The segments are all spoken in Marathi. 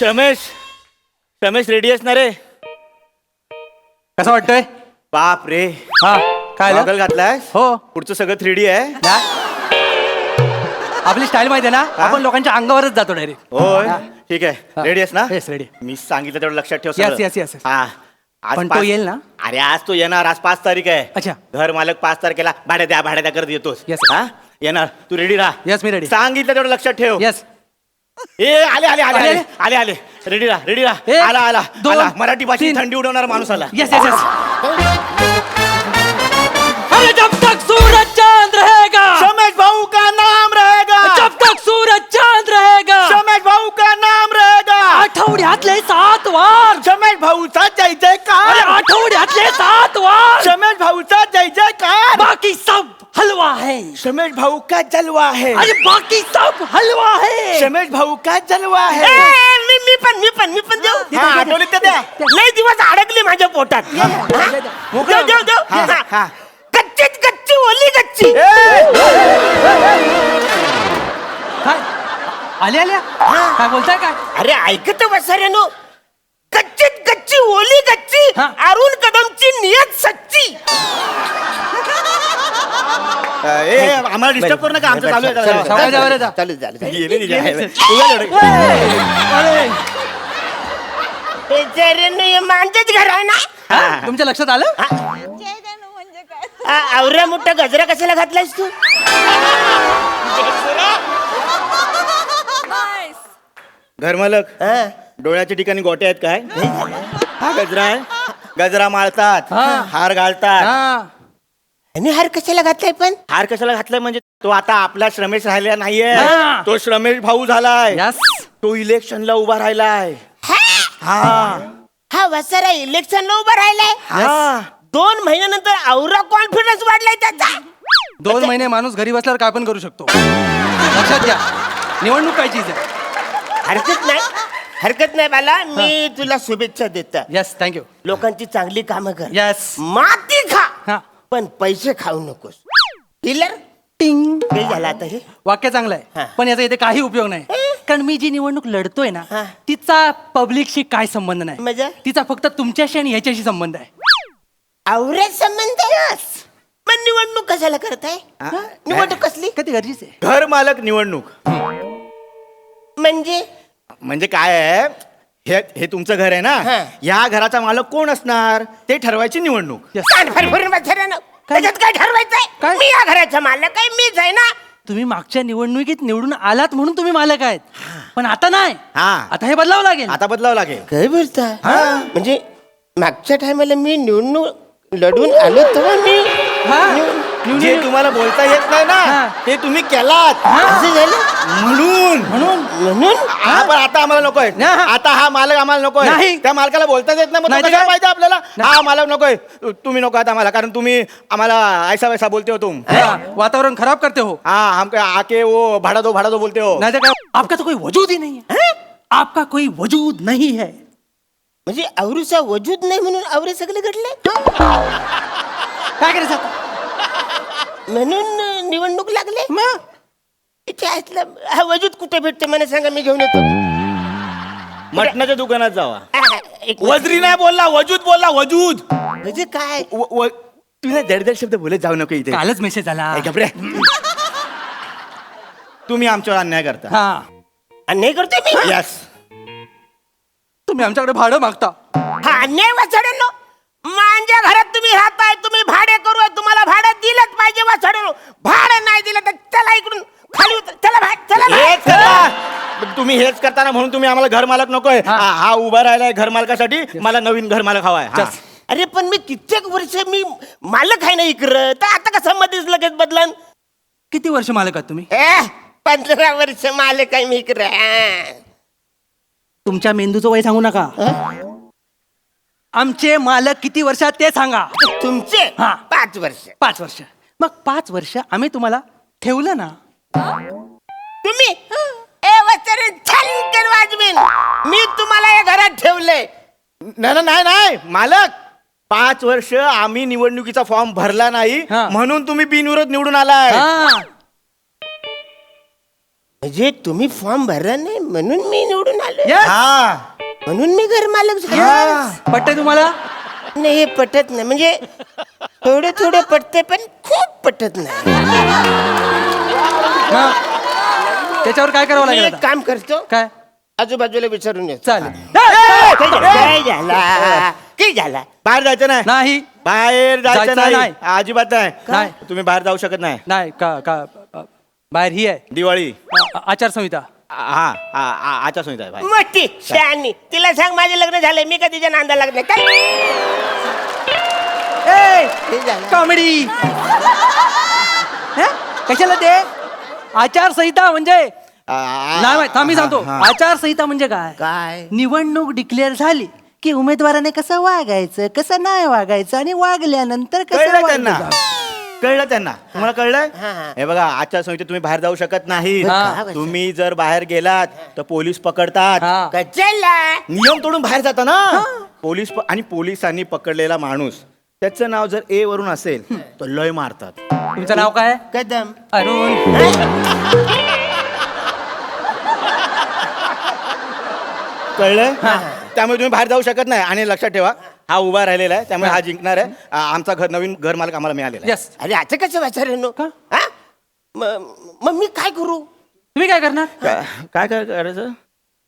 रमेश रमेश रेडी आहेस ना रे? कसं वाटतंय? बाप रे, हा काय झालं? गॉगल घातलाय? हो. पुढचं सगळं 3D आहे. आपली स्टाईल माहिती आहे ना, आपण लोकांच्या अंगावरच जातो डायरेक्ट. होय, ठीक आहे. रेडी आहेस ना? Yes ready. मी सांगितलं तेवढं लक्षात ठेव. Yes, yes, yes. हा आज पण तो 5 येईल ना? अरे आज तो येणार. आज 5 तारीख आहे. अच्छा. घर मालक 5 तारखेला भाड्या द्या करत येतोस. Yes. हा येणार. तू रेडी राहा. येस मी रेडी. सांगितलं तेवढं लक्षात ठेव. येस. ए आले आले आले आले आले आले रेडी राहा. एक, आला आला दोन, आला. मराठी भाषेत तीन. थंडी उडवणारा माणूस आला. Yes yes yes. अरे जब तक सूरज चांद रहेगा, रमेश भाऊ का नाम रहेगा. जब तक सूरज चांद रहेगा, रमेश भाऊ का नाम रहेगा. आठवड्यातले 7 वार. रमेश भाऊचा जय अरे जयकार. आठवड्यातले 7 वार. रमेश भाऊचा जय जयकार. बाकी सब हलवा है. रमेश भाऊ का जलवा है. अरे बाकी सब हलवा है. रमेश भाऊ का जलवा है. मी पण देऊ. हा, आठवलीत का त्या? लय दिवस अडकली माझ्या पोटात. देऊ. हा, हा. कच्चीच गच्ची ओली गच्ची. काय आल्या आल्या काय बोलताय काय? अरे ऐकत वसाऱ्यानो, कच्चीत गच्ची ओली गच्ची. हा. अरुण कदमची नियत सच्ची. ए, आम्हाला डिस्टर्ब करू नका. आमचं चालू आहे. सावकाश जा बरं जा. गेले नाही, गेले. उगा एवढं. अरे बेचाऱ्यानो, हे मांजच घर आहे ना. हा, तुमच्या लक्षात आलं? आवऱ्या मोठा गजरा कशाला घातलायस तू? घर मालक, डोळ्याच्या ठिकाणी गोटे आहेत काय? हा गजरा आहे. गजरा माळतात, हा. हार घालतात. हा. आणि हार कशाला घातलाय पण? हार कशाला घातलाय म्हणजे तो आता आपला श्रमेश राहिला नाहीये. हा. तो श्रमेश भाऊ झालाय. यस. तो इलेक्शनला उभा राहिलाय. हा हा वसारा इलेक्शनला उभा राहिलाय. हा 2 महिन्यानंतर औरा कॉन्फिडन्स वाढलाय त्याचा. 2 महिने माणूस घरी बसल्यावर काय पण करू शकतो. लक्षात घ्या, निवडणूक काय चीज आहे. हरकत नाही बाला. मी तुला शुभेच्छा देतो. Yes thank you. लोकांची चांगली कामं कर. यस. माती खा हा. पण पैसे खाऊ नकोस. किलर टिंग. हे झालं आता हे. वाक्य चांगलं हा. आहे, पण याचा इथे काही उपयोग नाही. कारण मी जी निवडणूक लढतोय ना, हा. तिचा पब्लिकशी काय संबंध नाही. म्हणजे? तिचा फक्त तुमच्याशी आणि ह्याच्याशी संबंध आहे. आवऱ्या संबंध. मग निवडणूक कशाला करताय? निवडणूक कसली? कधी गरजेचं आहे. घर मालक निवडणूक म्हणजे काय आहे? हे तुमचं घर आहे ना. हा. या घराचा मालक कोण असणार ते ठरवायची निवडणूक. Yes. कान फरफरून बसऱ्यानं. त्याच्यात काय ठरवायचंय? काय? मी या घराचा मालक आहे. मीच आहे ना. तुम्ही मागच्या निवडणुकीत निवडून आलात म्हणून तुम्ही मालक आहेत, पण आता नाही. हा. आता हे बदलावं लागेल. आता बदलावं लागेल. काय बोलता? म्हणजे मागच्या टायमाला मी निवडणूक लढून आलो तेव्हा मी हा. जे तुम्हाला बोलता येत नाही हा. ना ते तुम्ही केलात. असं झालं म्हणून म्हणून हा, पण आता आम्हाला नकोय. हा. आता हा मालक आम्हाला नकोय. नाही. त्या मालकाला बोलताच येत नाही. मग तो नाही तर कशाला काय? पाहिजे आपल्याला? हा मालक नकोय. तुम्ही नको आता आम्हाला, कारण तुम्ही आम्हाला ऐसा वैसा बोलते हो तुम. हा, वातावरण खराब करते हो. हाँ हम आके वो भाड़ा दो बोलते हो. नहीं तो क्या, आपका तो कोई वजूद ही नहीं है. आपका कोई वजूद नहीं है. म्हणजे आवरूचा वजूद नाही म्हणून आवरे सगळे घडले काय करायचं आता? म्हणून निवडणूक लागले. मग इथे असलं हा वजूद कुठे भेटते मला सांगा, मी घेऊन येतो. मटणाच्या दुकानात जावा. एक वजरी नाही बोलला, वजूद बोलला. वजूद म्हणजे काय? तुम्ही दर्दर शब्द बोलत जाऊ नको इथे. कालच मेसेज आला. ए, गप्प रे. तुम्ही आमच्यावर अन्याय करता. हा, अन्याय करतोय मी? यस. तुम्ही आमच्याकडे भाडं मागता. हा अन्याय वाचड्यांनो. माझ्या घरात तुम्ही राहताय, तुम्ही भाडे करू, तुम्हाला भाडं दिलंच पाहिजे वाचड्यांनो. भाडं नाही दिलं तर चला इकडून खाली उतर. चला बाहेर, चला बाहेर. हेच करा. तुम्ही हेच करताना म्हणून तुम्ही आम्हाला घर मालक नकोय. हा उभा राहिलाय घर मालकासाठी. मला नवीन घर मालक हवाय. हा. अरे पण मी कित्येक वर्ष मी मालक आहे ना इकडं, तर आता कसं मध्येच लगेच बदलन? किती वर्ष मालक आहात तुम्ही? 15 वर्ष मालक आहे मी इकडं. तुमच्या मेंदूचं वय सांगू नका. आमचे मालक किती वर्षात ते सांगा. तुमचे हा. 5 वर्ष. 5 वर्ष. मग 5 वर्ष आम्ही तुम्हाला ठेवलं ना. तुम्ही छान वाजवीन. मी तुम्हाला या घरात ठेवलंय. नाही मालक. 5 वर्ष आम्ही निवडणुकीचा फॉर्म भरला नाही हा. म्हणून तुम्ही बिनविरोध निवडून आलाय. हा. म्हणजे तुम्ही फॉर्म भरला नाही म्हणून मी निवडून आलो हा म्हणून मी घर मालक झालो पटतंय तुम्हाला? नाही हे पटत नाही म्हणजे थोडे थोडे पटते पण खूप पटत नाही मग त्याच्यावर काय करावं मी लागेल एक आता? काम करतो काय आजूबाजूला विचारून येतो चालेल. काय झाला काय झाला बाहेर जायचं नाही नाही बाहेर जायचं जायचं नाही नाही. अजिबात नाही नाही. तुम्ही बाहेर जाऊ शकत नाही नाही का का बाहेर ही आहे दिवाळी आचारसंहिता. हा आचारसंहिता आहे बाहेर मोठी शहाणी तिला सांग माझे लग्न झालंय मी का तिच्या नांदा लागले काय हे झालं. कॉमेडी कशाला ते आचारसंहिता म्हणजे नाही माहित. थांब मी सांगतो आचारसंहिता म्हणजे काय? काय निवडणूक डिक्लेअर झाली की उमेदवाराने कसं वागायचं कसं नाही वागायचं आणि वागल्यानंतर कसं कळलं वागलं त्यांना जावं. कळलं त्यांना तुम्हाला कळलंय हा, हा. हे बघा आचारसंहितेत तुम्ही बाहेर जाऊ शकत नाही हा. तुम्ही जर बाहेर गेलात तर पोलीस पकडतात हा. कचला नियम तोडून बाहेर जाता ना पोलीस आणि पोलिसांनी पकडलेला माणूस त्याचं नाव जर ए वरून असेल तर लय मारतात तुमचं नाव काय? कदम अरुण. कळलं त्यामुळे तुम्ही बाहेर जाऊ शकत नाही आणि लक्षात ठेवा हा उभा राहिलेला आहे त्यामुळे हा जिंकणार आहे आमचा नवीन घर मालक आम्हाला मिळालेला आहे. यस. अरे आता कसं वाचार का? मग मी काय करू तुम्ही काय करणार? काय काय करायचं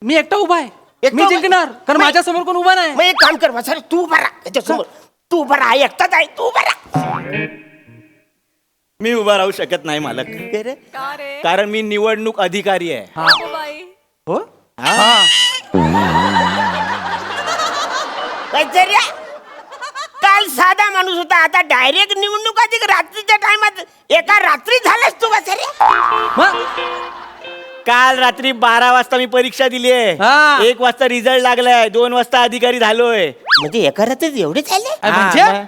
मी एकटा उभा आहे एकटा मी उभा? जिंकणार कारण नाही. माझ्या समोर कोण उभा नाही. मग एक काम कर वाचार तू उभा राहा त्याच्यासमोर तू उभा राहा एकटाच आहे तू उभा राहा मी उभा राहू शकत नाही मालक काय रे? कारण मी निवडणूक अधिकारी आहे हा. हो हा. वाचार्या, काल साधा माणूस होता आता डायरेक्ट निवडणूक अधिक रात्रीच्या टायमात एका रात्री झालास तू वाचार्या मग काल रात्री 12 वाजता मी परीक्षा दिली आहे हा. 1 वाजता रिझल्ट लागलाय 2 वाजता अधिकारी झालोय म्हणजे एका रात्रीत एवढे झाले म्हणजे? हा,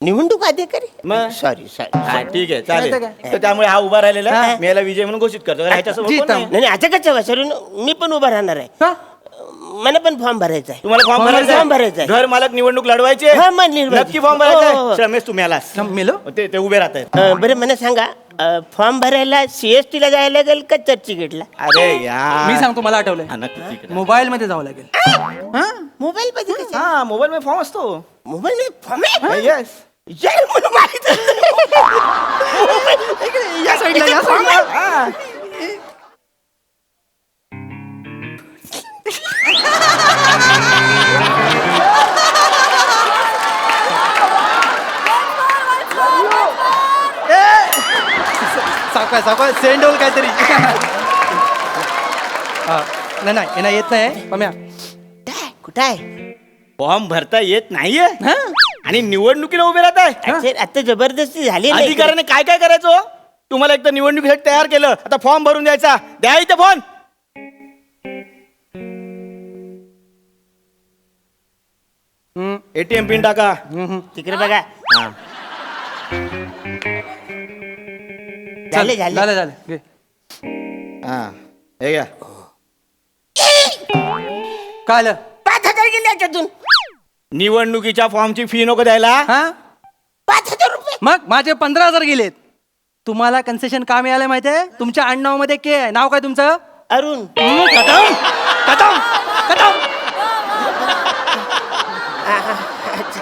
निवडणूक अधिकारी मग? सॉरी सॉरी हा, ठीक आहे चालेल काय? तर त्यामुळे हा उभा राहिलेला हा. मी याला विजय म्हणून घोषित करतो ह्याच्यासमोर कोण जीता. नाही. नाही आता कसं वाचारून मी पण उभा राहणार आहे का? मला पण फॉर्म भरायचा आहे तुम्हाला फॉर्म फॉर्म भरायचा फॉर्म भरायचा आहे? आहे. घर मालक निवडणूक लढवायचे हा, मग निर्वाचित. नक्की फॉर्म हो, हो, भरायचा हो. रमेश तुम्ही आलास मेलो ते उभे राहत आहेत बरं मला सांगा फॉर्म भरायला CST ला जायला लागेल का चर्चगेटला अरे यार मी सांगतो मला आठवलंय हा, नक्की ठीक आहे. मोबाईल मध्ये जावं लागेल. हा? मोबाईल मध्ये कसं? हा मोबाईल मध्ये फॉर्म असतो मोबाईल मध्ये फॉर्म आहे येस यार, मला माहित या साईडला, या फॉर्म साईडला. आहे. सावकाश सावकाश सेंड होल काहीतरी हा, नाही नाही यांना येत नाही पम्या. कुठं आहे फॉर्म भरता येत नाहीये हा? आणि निवडणुकीला उभे राहत आहे अक्षर, आता जबरदस्ती झाली नाही. अधिकाऱ्याने काय काय करायचं हो? तुम्हाला एक तर निवडणुकीसाठी तयार केलं आता फॉर्म भरून द्यायचा द्या इथे फोन हम्म, ATM पिन टाका हम्म. तिकडे बघा हा. झाले चल, झाले झालं झालं घे. हा हे घ्या काय आलं? 5,000 गेले याच्यातून निवडणुकीच्या फॉर्मची फी नको द्यायला हा 5,000 रुपये मग माझे 15,000 गेलेत. तुम्हाला कन्सेशन का मिळालं माहितीये? तुमच्या आडनाव मध्ये के आहे. नाव काय तुमचं? अरुण कदम कदम कदम.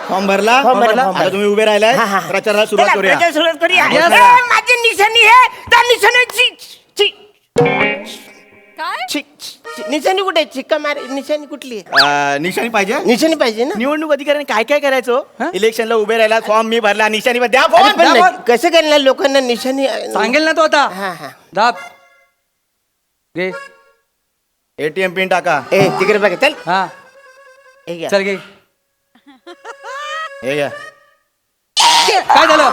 फॉर्म भरला फॉर्म भरला, फॉर्म आता भरला. तुम्ही उभे राहिलाय हा, हा. प्रचाराला सुरुवात चला, करूया प्रचार सुरुवात करूया Yes, ए, sir. माझी निशाणी आहे त्या निशाणीची निशाणी कुठे आहे? चिक्का मारे निशाणी कुठली आहे? निशाणी पाहिजे निशाणी पाहिजे ना निवडणूक अधिकाऱ्याने काय काय करायचं हा? इलेक्शनला उभे राहिला फॉर्म मी भरला निशाणी द्या अरे फोन पण द्या नाही, कसं करणार लोकांना निशाणी सांगेल ना तो आता. हा हा दाब घे. ATM पिन टाका ए तिकडे बघा चल हा हे घ्या. चल घे. हे घ्या काय झालं?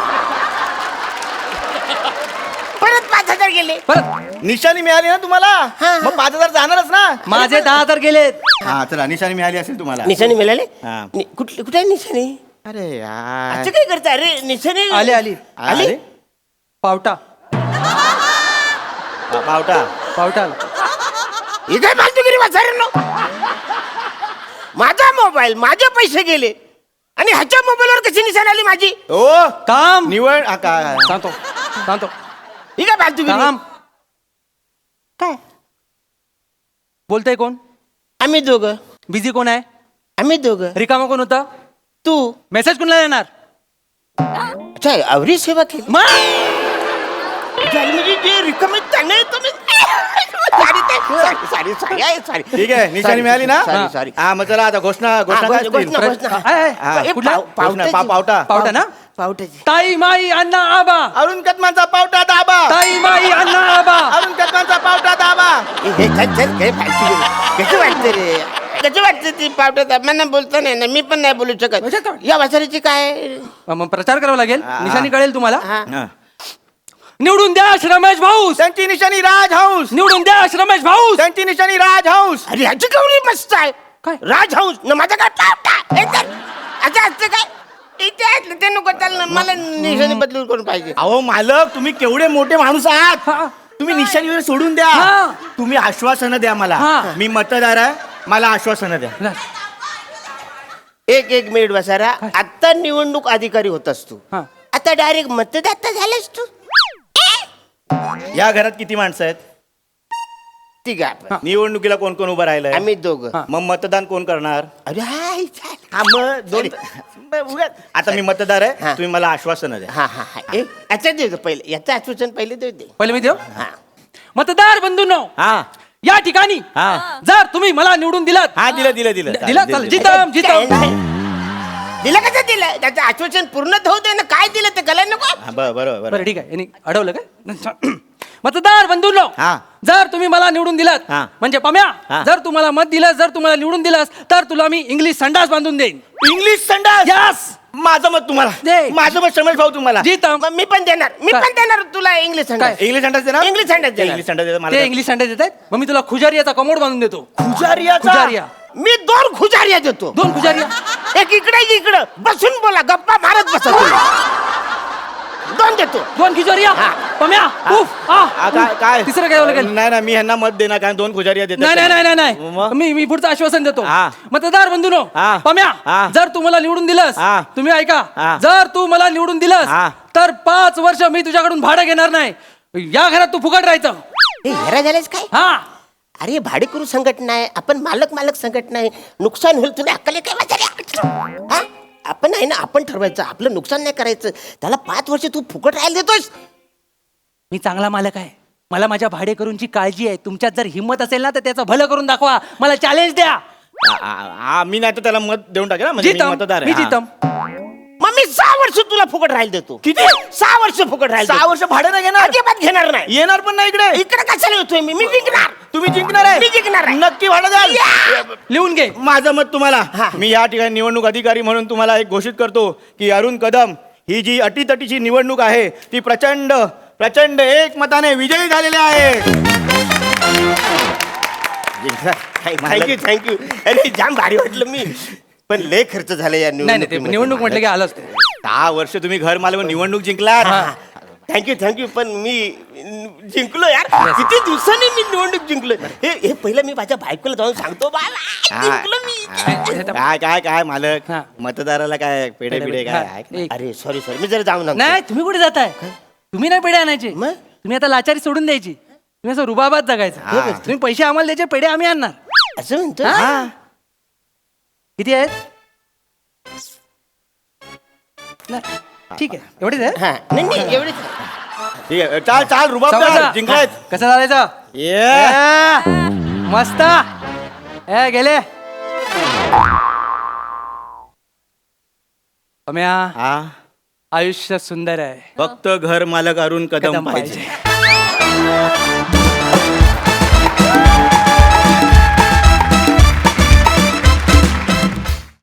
परत 5,000 गेले परत निशाणी मिळाली ना तुम्हाला हा. मग 5,000 जाणारच ना माझे 10,000 गेलेत. हा चला निशाणी मिळाली असेल तुम्हाला निशाणी मिळाले हा. कुठली कुठे आहे निशाणी अरे यार असं काय करता अरे निशाणी आली आली आली अरे, पावटा पावटा पावटा आला. ही काय फालतूगिरी वाचायला माझा मोबाईल माझे पैसे गेले आणि ह्याच्या मोबाईलवर कशी निशाणी आली माझी ओ काम निवड हा, काय सांगतो सांगतो ही काय फालतूगिरी काम काय बोलतोय कोण? आम्ही दोघं. बिझी कोण आहे? आम्ही दोघं. रिकामा कोण होता? तू. मेसेज कोणाला येणार? अच्छा आवरी सेवा केली. मग म्हणजे जे रिकामे त्यांना तुम्ही सॉरी ठीक आहे निशाणी मिळाली ना? सॉरी हा मग चला आता घोषणा घोषणा काय असतील? हा, कुठला? पावटा पावटा ना? पावट्याची. ताई माई अण्णा आबा. अरुण कदमांचा पावटा दाबा. ताई माई अण्णा आबा. अरुण कदमांचा पावटा दाबा. कसं वाटतं रे कसं वाटतं ती पावट्यात मला बोलता नाही ना मी पण नाही बोलू शकत. या वासरीची काय मग प्रचार करावा लागेल. निशाणी कळेल तुम्हाला. हा. निवडून द्या रमेश भाऊ. त्यांची निशाणी राज हाऊस. निवडून द्या रमेश भाऊ. त्यांची निशाणी राज हाऊस. अरे ह्याची गौरी मस्त आहे. काय? राजहंस न माझा काय पावटा असं असतं काय इथे आहेत ना, ते नको चाललं मला निशाणी बदलून करून पाहिजे. अहो मालक तुम्ही केवढे मोठे माणूस आहात. हा. तुम्ही निशाणीवर सोडून द्या. हा. तुम्ही आश्वासनं द्या मला. हा. मी मतदार आहे मला आश्वासनं द्या. एक मिनिट बसारा. आता निवडणूक अधिकारी होतास तू. हा. आता डायरेक्ट मतदाता झालास तू. या घरात किती माणसं आहेत? ठीक आहे आपण. निवडणुकीला कोण कोण उभं राहिलंय? आम्ही दोघं. हा. मग मतदान कोण करणार? अरे हाय, चाल. हा मग दोन आता मी मतदार आहे हा. तुम्ही मला आश्वासनं द्या. हा हा हा याचा देतो पहिले याचं आश्वासन पहिले देऊ दे. पहिले मी देऊ. हा मतदार बंधूंनो, हा या ठिकाणी हा जर तुम्ही मला निवडून दिलात. हा दिलं दिलं दिलं दिला चालेल. जितम जितम. दिलं कसं दिलं त्याचं आश्वासन पूर्ण होऊ दे ना. काय दिलं ते कळलं नको. हा, बरं बरं ठीक आहे. यांनी अडवलं काय? मतदार बंधूंनो, हा. जर तुम्ही मला निवडून दिलात हा. म्हणजे पम्या, हा. जर तुम्हाला मत दिलं, जर तुम्हाला निवडून दिलास तर तुला मी इंग्लिश संडास बांधून देईन. इंग्लिश संडास. यस. माझं मत तुम्हाला दे. माझं मत रमेश भाऊ तुम्हाला. जितम. मग मी पण देणार तुला इंग्लिश संडास. इंग्लिश संडास देणार. इंग्लिश संडास देणार. इंग्लिश संडास देणार ते मला. इंग्लिश संडास देत आहेत. मग मी तुला खुजारियाचा कमोड बांधून देतो. खुजारियाचा? खुजारिया. मी 2 खुजारिया देतो. 2 खुजारिया. एक इकडे एक इकडं बसून बोला गप्पा मारत बसा तुम्ही. 2 देतो. 2 खुजारिया. हा. पम्या उफ काय तिसरं काय लागेल? नाही ना मी ह्यांना मत देणार कारण 2 खुजारिया देतात. नाही नाही नाही नाही मग? मी पुढचं आश्वासन देतो. हा. मतदार बंधूनो, हा. पम्या, हा. जर तू मला निवडून दिलंस, हा. तुम्ही ऐका, हा. जर तू मला निवडून दिलंस हा. तर 5 वर्ष मी तुझ्याकडून भाडं घेणार नाही. या घरात तू फुकट राहायचं. हे हेरा झालेच काय. हा. अरे भाडेकरू संघटना आहे आपण मालक संघटना आहे. नुकसान होईल तुला अक्कल आहे काय वाचायला. हा आपण आहे ना आपण ठरवायचं आपलं नुकसान नाही करायचं. त्याला 5 वर्ष तू फुकट राहायला देतोस. मी चांगला मालक आहे. मला माझ्या भाडेकरूंची काळजी आहे. तुमच्यात जर हिंमत असेल ना तर त्याचं भलं करून दाखवा. मला चॅलेंज द्या. मी नाही तर त्याला मत देऊन टाकेल ना, म्हणजे मी जितम मतदार मी आहे. हा. जितम. मग मी 6 वर्ष तुला फुकट राहायला देतो. किती? 6 वर्ष फुकट राहायला 6 वर्ष भाडं नाही घेणार. अजिबात घेणार नाही. येणार पण नाही इकडे. इकडे कशाला येतोय मी जिंकणार. तुम्ही जिंकणार आहे. मी जिंकणार आहे. नक्की भाडं द्याल. लिहून घे. माझं मत तुम्हाला. हा. मी या ठिकाणी निवडणूक अधिकारी म्हणून तुम्हाला एक घोषित करतो की अरुण कदम ही जी अटीतटीची निवडणूक आहे ती प्रचंड प्रचंड एकमताने विजयी झालेले आहे. थँक्यू अरे जाम भारी वाटलं मी पण लय खर्च झाला या नाही नाही ते निवडणूक म्हटलं की आलंच ते. 10 वर्ष तुम्ही घर मालक निवडणूक जिंकलात. थँक्यू पण मी जिंकलो यार. किती दिवसांनी मी निवडणूक जिंकलो. हे पहिलं मी माझ्या बायकोला जाऊन सांगतो बाबा जिंकलो मी. काय काय काय मालक हा. मतदाराला काय पेढे पिढे काय हा. आहे का? एक. अरे सॉरी मी जरा जाऊन आणतो. नाही तुम्ही कुठे जाताय? तुम्ही नाही पेढे आणायचे. मग? तुम्ही आता लाचारी सोडून द्यायची. तुम्ही असं रुबाबात जगायचं. हा. तुम्ही पैसे आम्हाला द्यायचे, पेढे आम्ही आणणार. असं म्हणतो. हा. किती आहेत? नाही. ठीक आहे एवढेच आहे. हा नाही एवढेच. ठीक आहे चाल चाल रुबाबदार जिंकलायत. कसं चालायचं? ये मस्त. गेले. पम्या, हा आयुष्य सुंदर आहे. फक्त घर मालक अरुण कदम कदम पाहिजे. पाहिजे.